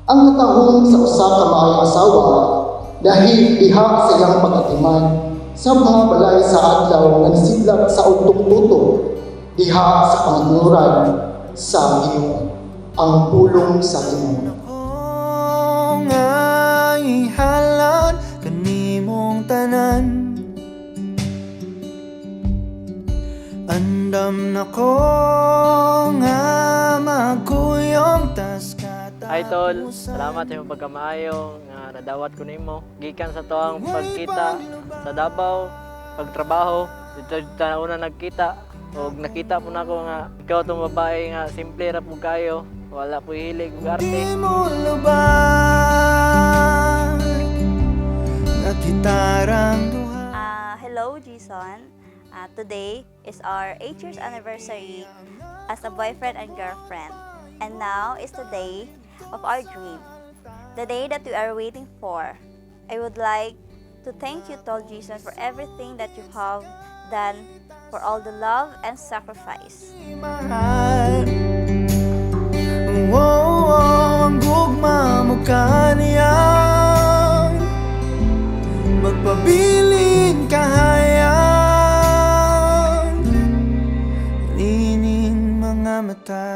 Ang katahong sa usa ka maayong asawa dahil diha sa ilang pag-atiman sa mga balay sa adlaw nga nisidlak sa utong tuto diha sa panganuran sa Ginoo, ang pulong sa Ginoo. Nga ihalad kanimong tanan, andam na ko nga magkuyong tas Hi tol, salamat sa imong pagkamaayo nga nadawat ko nimo. Gikan sa tuang pagkita sa Davao, pagtrabaho, dito na una nagkita. Og nakita po nako nga ikaw tong babae nga simple ra pud kayo, wala po hilig ug arte. di mo lubag at gitarang duha. Hello, Jason. Today is our 8 years anniversary as a boyfriend and girlfriend. And now is the day of our dream, the day that we are waiting for. I would like to thank you, Tol Jason, for everything that you have done, for all the love and sacrifice. Mahal, ang gugma mo kaniyang magpabiling kahayang lining mga mata.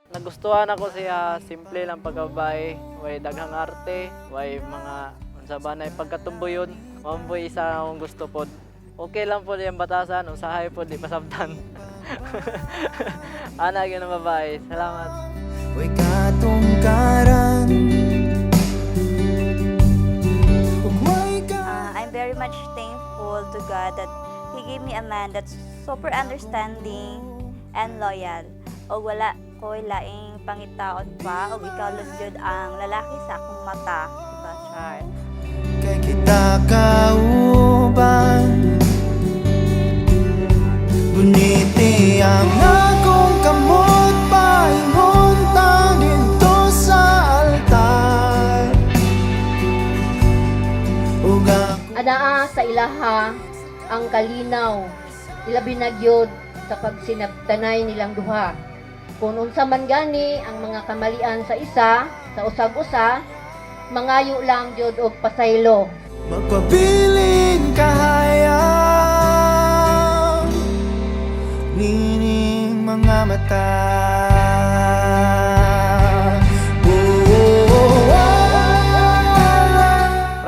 Nagustuhan ako siya, simple lang pagkababae, way daghang arte, way mga unsa ba na pagkatumboyon, mamboy isa akong gusto pod. Okay lang po yung batasan, usahay po di masabtan. Ana gyud ang babae. Salamat. Way katungkaran. I'm very much thankful to God that He gave me a man that's super understanding and loyal. O wala ko'y laing pangitaon pa, o ikaw lang jud ang lalaki sa akong mata. Diba, Char? Kay kita kauban, guniti ang akong kamot, paingon ta dito sa altar. Ug Anaa sa ilaha ang kalinaw, ilabi na gyud sa pagsinabtanay nilang duha. Kung unsa man gani ang mga kamalian sa isa, sa usag-usa, mangayo lang gyud og pasaylo. magpabiling kahayang lining mga mata.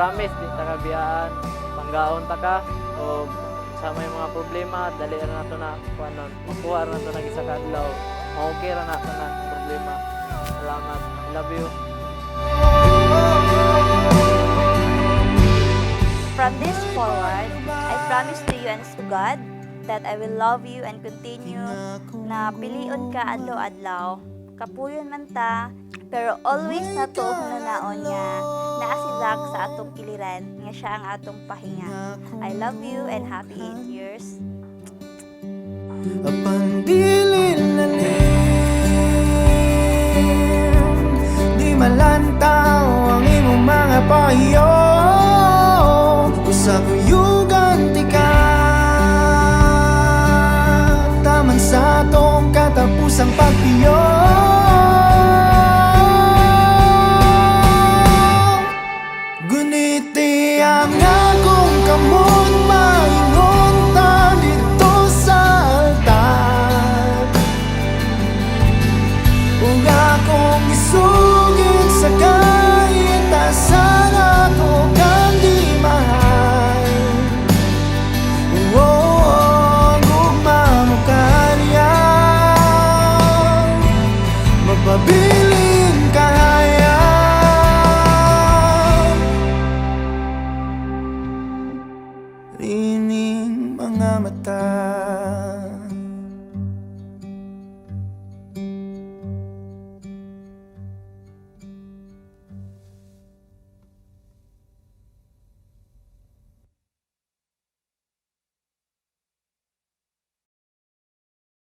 Promise di ta kabiyaan, panggaon ta ka o sa may mga problema dali ra nato na kuanon, makuha ra nato na isa ka adlaw. Okay ra na tanan problema. Salamat. I love you. From this forward, I promise to you and to God that I will love you and continue na pilion ka adlaw-adlaw. Kapuyon man ta, pero always natuog na naon niya naa si Zach sa atong iliran nga siya ang atong pahinga. I love you and happy 8 years. Apan dilin na di malantaw ang imong mga pahiyo. Usa ko yugan tika taman sa atong katapusang pagpiyo.